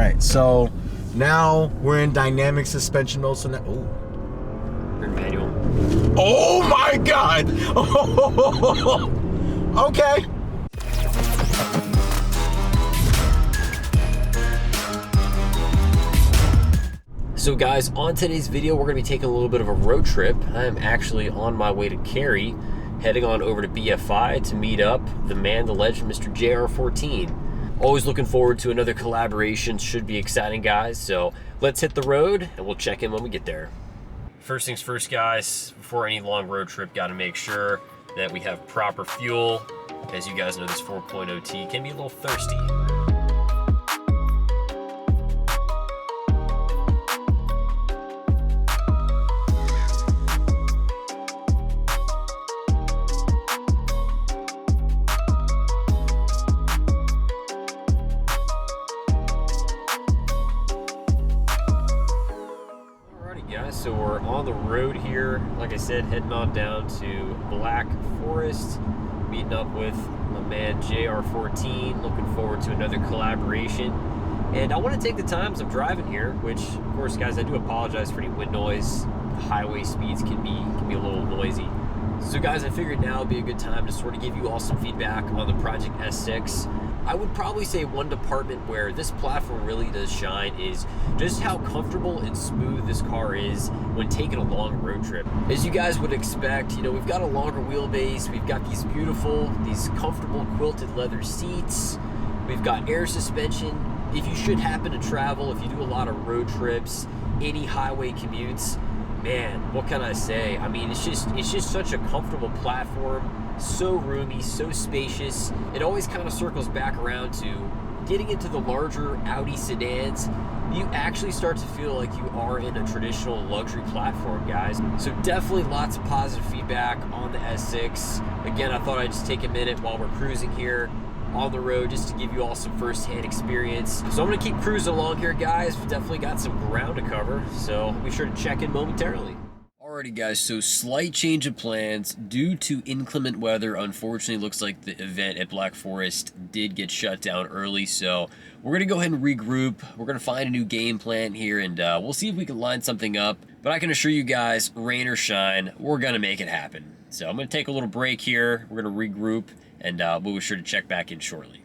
right, so now we're in dynamic suspension mode. So now, You're in manual. oh my God! Okay. So guys, on today's video, we're gonna be taking a little bit of a road trip. I am actually on my way to Cary, heading on over to BFI to meet up the man, the legend, Mr. JR14. Always looking forward to another collaboration. Should be exciting, guys. So let's hit the road and we'll check in when we get there. First things first, guys, before any long road trip, gotta make sure that we have proper fuel. As you guys know, this 4.0T can be a little thirsty. So we're on the road here, like I said, heading on down to Black Forest, meeting up with my man JR14, looking forward to another collaboration. And I want to take the time as I'm driving here, which, of course, guys, I do apologize for any wind noise. Highway speeds can be a little noisy. So guys, I figured now would be a good time to sort of give you all some feedback on the Project S6. I would probably say one department where this platform really does shine is just how comfortable and smooth this car is when taking a long road trip. As you guys would expect, you know, we've got a longer wheelbase, we've got these comfortable quilted leather seats, we've got air suspension. If you should happen to travel, if you do a lot of road trips, any highway commutes, man, what can I say? I mean, it's just such a comfortable platform. So roomy, so spacious. It always kind of circles back around to getting into the larger Audi sedans. You actually start to feel like you are in a traditional luxury platform, guys. So definitely lots of positive feedback on the S6. Again, I thought I'd just take a minute while we're cruising here on the road just to give you all some first-hand experience. So I'm gonna keep cruising along here, guys. We've definitely got some ground to cover, so be sure to check in momentarily. Alrighty, guys, so slight change of plans due to inclement weather. Unfortunately, looks like the event at Black Forest did get shut down early, so we're gonna go ahead and regroup. We're gonna find a new game plan here, and we'll see if we can line something up. But I can assure you guys, rain or shine, we're gonna make it happen. So I'm gonna take a little break here. We're gonna regroup, and we'll be sure to check back in shortly.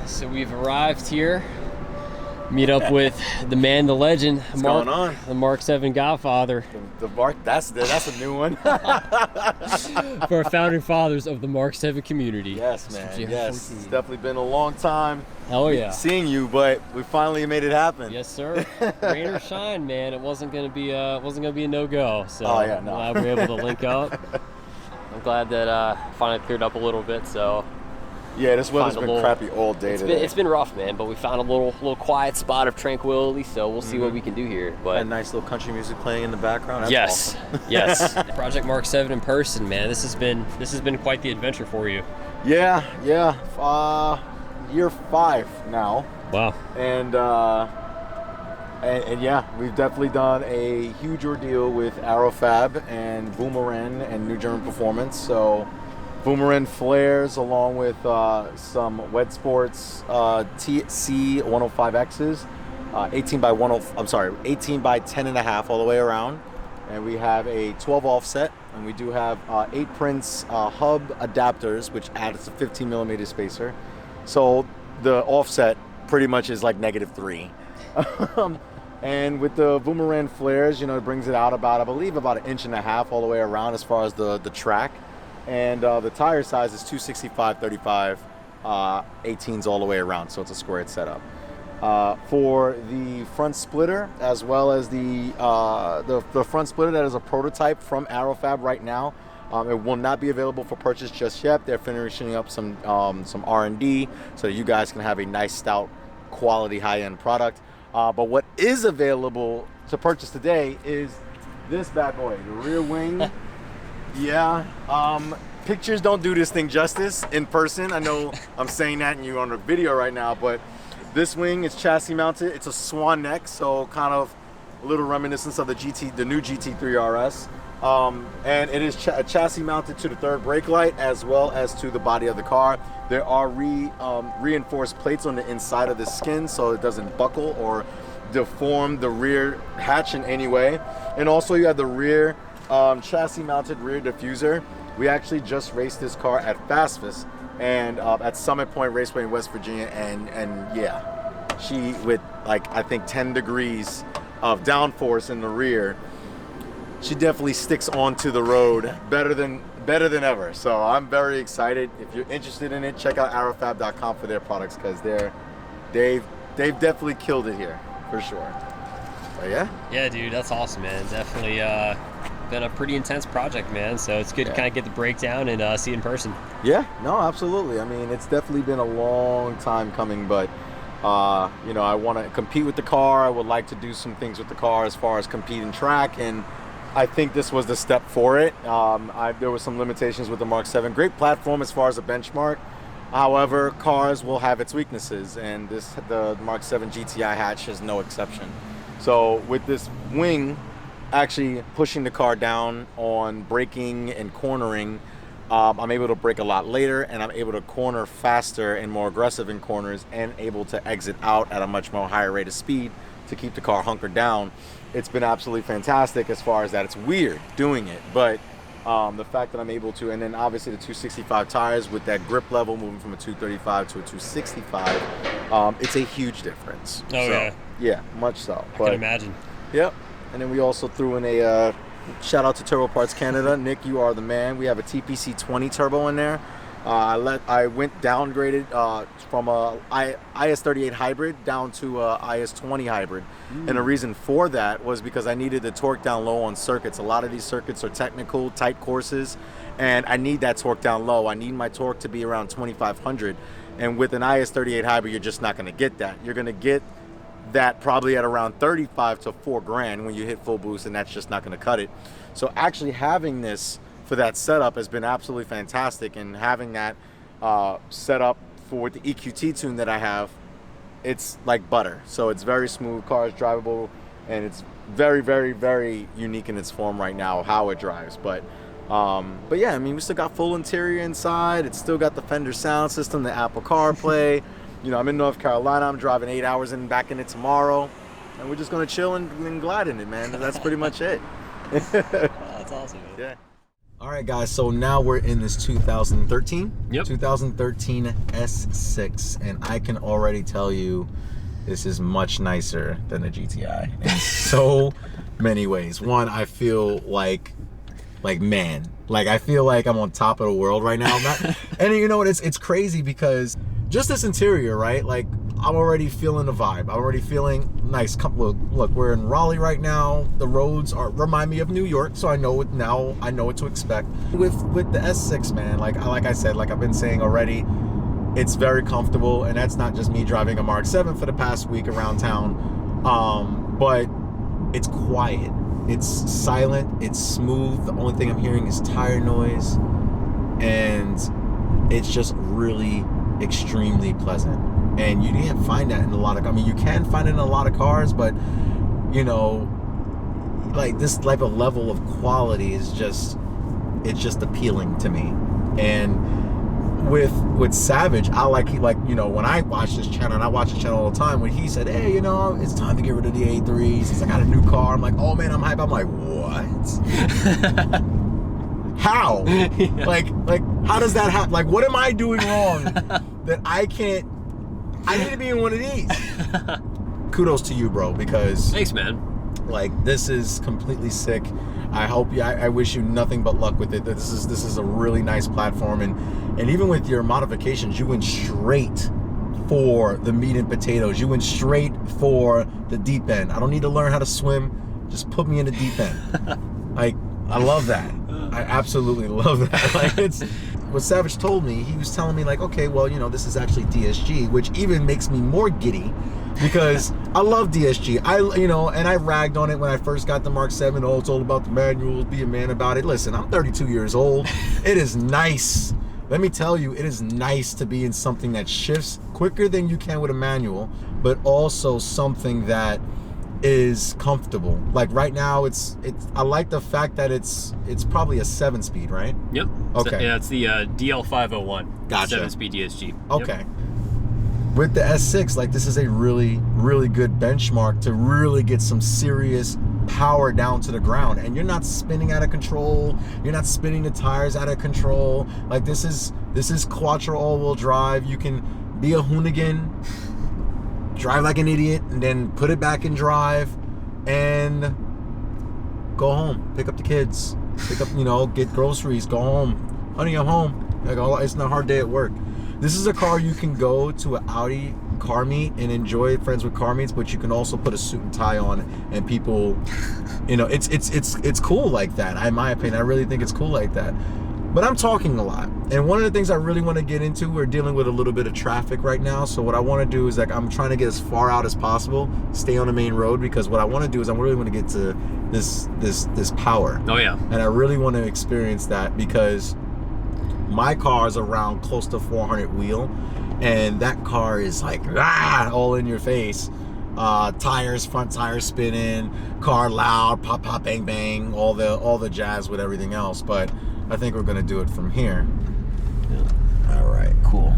So we've arrived here, meet up with the man, the legend, What's going on? The Mark 7 Godfather. The Mark, that's a new one. For our founding fathers of the Mark 7 community. Yes, man. Yes, it's definitely been a long time. Hell yeah. Seeing you, but we finally made it happen. Yes, sir. Rain or shine, man. It wasn't gonna be a no-go. So oh yeah, no. I'm glad we were able to link up. I'm glad that finally cleared up a little bit. So. Yeah, this weather's been crappy all day today. It's been rough, man, but we found a little quiet spot of tranquility, so we'll see what we can do here. But a nice little country music playing in the background. That's yes, awesome. Yes. Project Mark 7 in person, man. This has been quite the adventure for you. Yeah. Year 5 now. Wow. And yeah, we've definitely done a huge ordeal with Aerofab and Boomerang and New German Performance. So. Boomerang flares along with some Wet Sports TC 105Xs, 18 by 10 and a half all the way around, and we have a 12 offset, and we do have 8 Prince hub adapters, which adds a 15 millimeter spacer. So the offset pretty much is like -3. And with the Boomerang flares, you know, it brings it out about, I believe, about 1.5 inches all the way around as far as the track. And the tire size is 265/35, 18s all the way around, so it's a squared setup. For the front splitter, as well as the front splitter that is a prototype from Aerofab right now, it will not be available for purchase just yet. They're finishing up some R&D so that you guys can have a nice, stout, quality, high-end product. But what is available to purchase today is this bad boy, the rear wing. Yeah. Pictures don't do this thing justice in person. I know I'm saying that and you're on a video right now, but this wing is chassis mounted. It's a swan neck, so kind of a little reminiscence of the new GT3 RS. And it is chassis mounted to the third brake light as well as to the body of the car. There are reinforced plates on the inside of the skin so it doesn't buckle or deform the rear hatch in any way. And also you have the rear chassis mounted rear diffuser. We actually just raced this car at Fastfest and at Summit Point Raceway in West Virginia, and yeah, she with like I think 10 degrees of downforce in the rear, she definitely sticks onto the road better than ever. So I'm very excited. If you're interested in it, check out arrowfab.com for their products because they've definitely killed it here for sure. So yeah. Yeah, dude, that's awesome, man. Definitely been a pretty intense project, man. So it's good to kind of get the breakdown and see it in person. Yeah, no, absolutely. I mean, it's definitely been a long time coming, but you know, I want to compete with the car. I would like to do some things with the car as far as compete in track, and I think this was the step for it. There were some limitations with the Mark 7. Great platform as far as a benchmark. However, cars will have its weaknesses, and the Mark 7 GTI hatch is no exception. So with this wing actually pushing the car down on braking and cornering, I'm able to brake a lot later, and I'm able to corner faster and more aggressive in corners, and able to exit out at a much more higher rate of speed to keep the car hunkered down. It's been absolutely fantastic as far as that. It's weird doing it, but the fact that I'm able to, and then obviously the 265 tires with that grip level moving from a 235 to a 265, it's a huge difference. Oh, so, yeah, much so. I can imagine. Yep. And then we also threw in a shout out to Turbo Parts Canada. Nick, you are the man. We have a TPC 20 turbo in there. I went downgraded from a IS38 hybrid down to a IS20 hybrid. And the reason for that was because I needed the torque down low on circuits. A lot of these circuits are technical, tight courses, and I need that torque down low. I need my torque to be around 2,500. And with an IS38 hybrid, you're just not going to get that. You're going to get that probably at around 35 to 4 grand when you hit full boost, and that's just not going to cut it. So actually having this for that setup has been absolutely fantastic, and having that set up for the EQT tune that I have, it's like butter. So it's very smooth, car is drivable, and it's very, very, very unique in its form right now, how it drives. But yeah, I mean, we still got full interior inside. It's still got the Fender sound system, the Apple CarPlay. You know, I'm in North Carolina. I'm driving 8 hours and back in it tomorrow, and we're just gonna chill and glide in it, man. That's pretty much it. That's awesome, man. Yeah. All right, guys. So now we're in this 2013. Yep. 2013 S6, and I can already tell you, this is much nicer than the GTI in so many ways. One, I feel like man, like I feel like I'm on top of the world right now. And you know what? It's crazy because just this interior, right? Like, I'm already feeling the vibe. I'm already feeling nice. Look, we're in Raleigh right now. The roads remind me of New York, so I know it now. I know what to expect with the S6, man. Like I said, like I've been saying already, it's very comfortable, and that's not just me driving a Mark 7 for the past week around town. But it's quiet. It's silent. It's smooth. The only thing I'm hearing is tire noise, and it's just really extremely pleasant. And you can't find that in a lot of, I mean, you can find it in a lot of cars, but you know, like this type of level of quality is just, it's just appealing to me. And with Savage, I like, you know, when I watch this channel, and I watch the channel all the time, when he said, hey, you know, it's time to get rid of the A3s, he's like, I got a new car. I'm like, oh man, I'm hype. I'm like, what? How? Yeah. Like how does that happen? Like, what am I doing wrong that I need to be in one of these? Kudos to you, bro, because thanks, man. Like, this is completely sick. I wish you nothing but luck with it. This is a really nice platform, and even with your modifications, you went straight for the meat and potatoes. You went straight for the deep end. I don't need to learn how to swim. Just put me in the deep end. Like, I love that. I absolutely love that. Like, it's what Savage told me. He was telling me, like, okay, well, you know, this is actually DSG, which even makes me more giddy because I love DSG. And I ragged on it when I first got the Mark 7. Oh, it's all about the manuals. Be a man about it. Listen, I'm 32 years old. It is nice. Let me tell you, it is nice to be in something that shifts quicker than you can with a manual, but also something that is comfortable. Like right now, I like the fact that it's probably a 7-speed, right? Yep. Okay. So, yeah, it's the DL501. Gotcha. 7-speed DSG. Okay. Yep. With the S6, like this is a really, really good benchmark to really get some serious power down to the ground, and you're not spinning out of control. You're not spinning the tires out of control. Like this is quattro all-wheel drive. You can be a hoonigan, drive like an idiot, and then put it back in drive and go home, pick up the kids, get groceries, go home. Honey, I'm home. Like, it's not a hard day at work. This is a car you can go to an Audi car meet and enjoy friends with car meets, but you can also put a suit and tie on, and people, it's cool like that. In my opinion, I really think it's cool like that. But I'm talking a lot, and one of the things I really want to get into, we're dealing with a little bit of traffic right now, so what I want to do is, like, I'm trying to get as far out as possible, stay on the main road, because what I want to do is I really want to get to this power. Oh yeah. And I really want to experience that, because my car is around close to 400 wheel, and that car is like all in your face. Tires, front tires spinning, car loud, pop pop bang bang, all the jazz with everything else. But I think we're gonna do it from here. Yeah. All right, cool.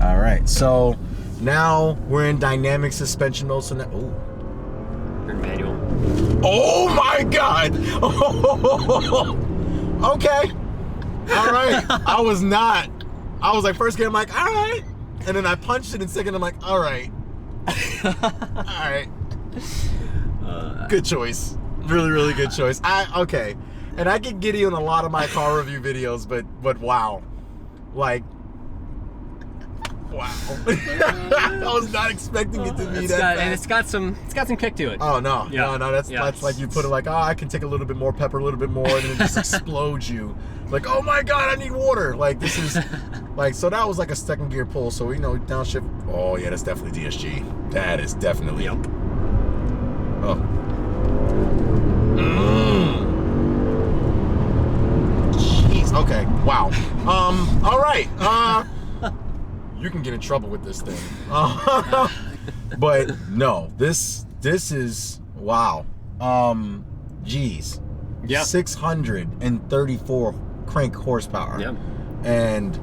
All right, so now we're in dynamic suspension mode. So now, Your manual. oh my God! Okay. All right. I was like, first game, I'm like, all right. And then I punched it in second, I'm like, all right. All right. Good choice. Really, really good choice. Okay. And I get giddy on a lot of my car review videos, but wow. Like, wow. I was not expecting it to be that fast. And it's got some kick to it. Oh no, yeah. no, that's like you put it like, oh, I can take a little bit more pepper, a little bit more, and then it just explodes you. Like, oh my God, I need water. Like this is, like, so that was like a second gear pull. So downshift. Oh yeah, that's definitely DSG. That is definitely. Yep. Oh. Jeez. Okay. Wow. All right. You can get in trouble with this thing. But no, this is wow. Geez. Yeah. 634 crank horsepower. Yep. And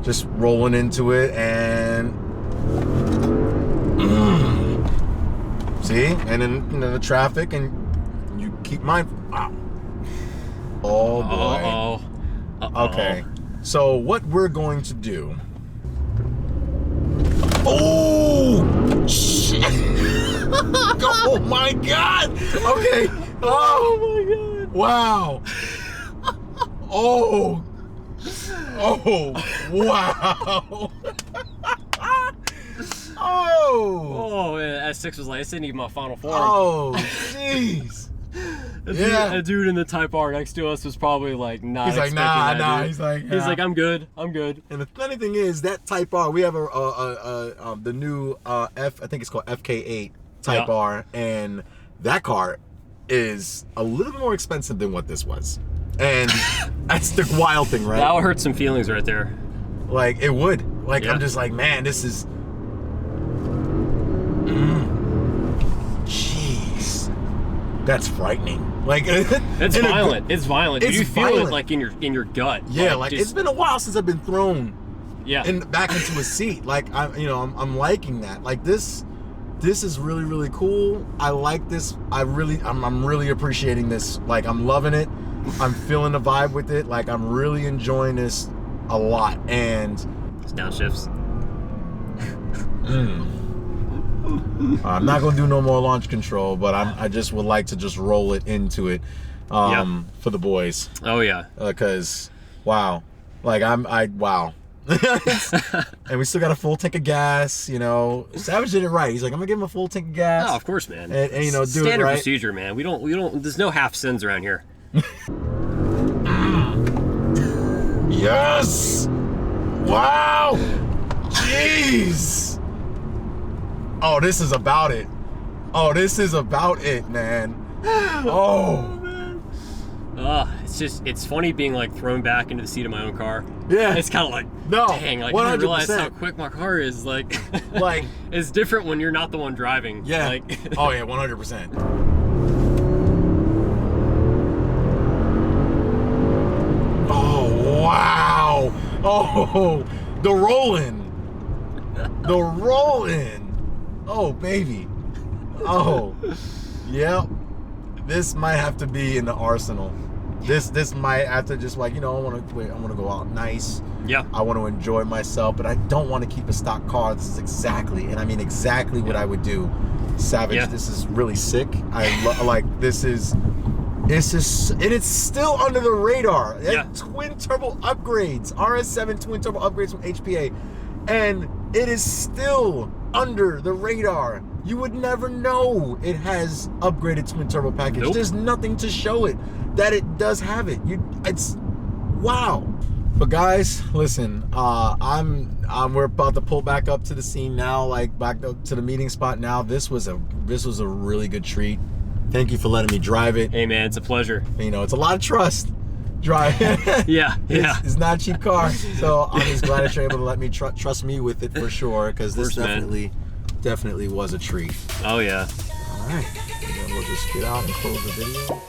just rolling into it and see, and then the traffic, and you keep mind. Wow. Oh boy. Okay. So what we're going to do. Oh shit! Oh my God! Okay. Oh my God! Wow! Oh! Oh! Wow! Oh! Yeah, S6 was like, this isn't even my final form. Oh! Jeez! A dude in the Type R next to us was probably like not. He's like, nah. He's like, I'm good. And the funny thing is that Type R, we have the new I think it's called FK8 Type R, and that car is a little more expensive than what this was, and that's the wild thing, right? That would hurt some feelings right there. Like it would. Like I'm just like, man, this is. Jeez, that's frightening. Like it's violent. It's violent. You feel it like in your gut. Yeah, like it's been a while since I've been thrown. Yeah. Back into a seat. Like I'm liking that. Like this is really, really cool. I like this. I'm really appreciating this. Like I'm loving it. I'm feeling the vibe with it. Like I'm really enjoying this a lot. And it's downshifts. I'm not gonna do no more launch control, but I just would like to just roll it into it for the boys. Oh yeah. Because wow, like wow. And we still got a full tank of gas. Savage did it right. He's like, I'm gonna give him a full tank of gas. Oh, of course, man. And do standard it right. Standard procedure, man. We don't. There's no half sins around here. Yes. Wow. Jeez. Oh, this is about it. Oh, this is about it, man. Oh. It's funny being like thrown back into the seat of my own car. Yeah. It's kind of like, dang, like 100%. I realize how quick my car is. Like, it's different when you're not the one driving. Yeah. Like, oh yeah, 100%. Oh wow. Oh, the rolling. The rolling. Oh baby. Oh. Yep. This might have to be in the arsenal. This might have to just like, you know, I want to go out nice. Yeah. I want to enjoy myself, but I don't want to keep a stock car. This is exactly, and I mean exactly what I would do. Savage. Yeah. This is really sick. I like this is. It's just, and it's still under the radar. Yeah. Twin turbo upgrades, RS7 twin turbo upgrades from HPA, and it is still under the radar. You would never know it has upgraded twin turbo package. Nope. There's nothing to show it that it does have it. It's wow. But guys, listen, we're about to pull back up to the scene now, like back up to the meeting spot now. This was a really good treat. Thank you for letting me drive it. Hey man, it's a pleasure. You know, it's a lot of trust driving. Yeah. It's not a cheap car, so I'm just glad that you're able to let me trust me with it for sure, because this definitely was a treat. Oh yeah. All right, and then we'll just get out and close the video.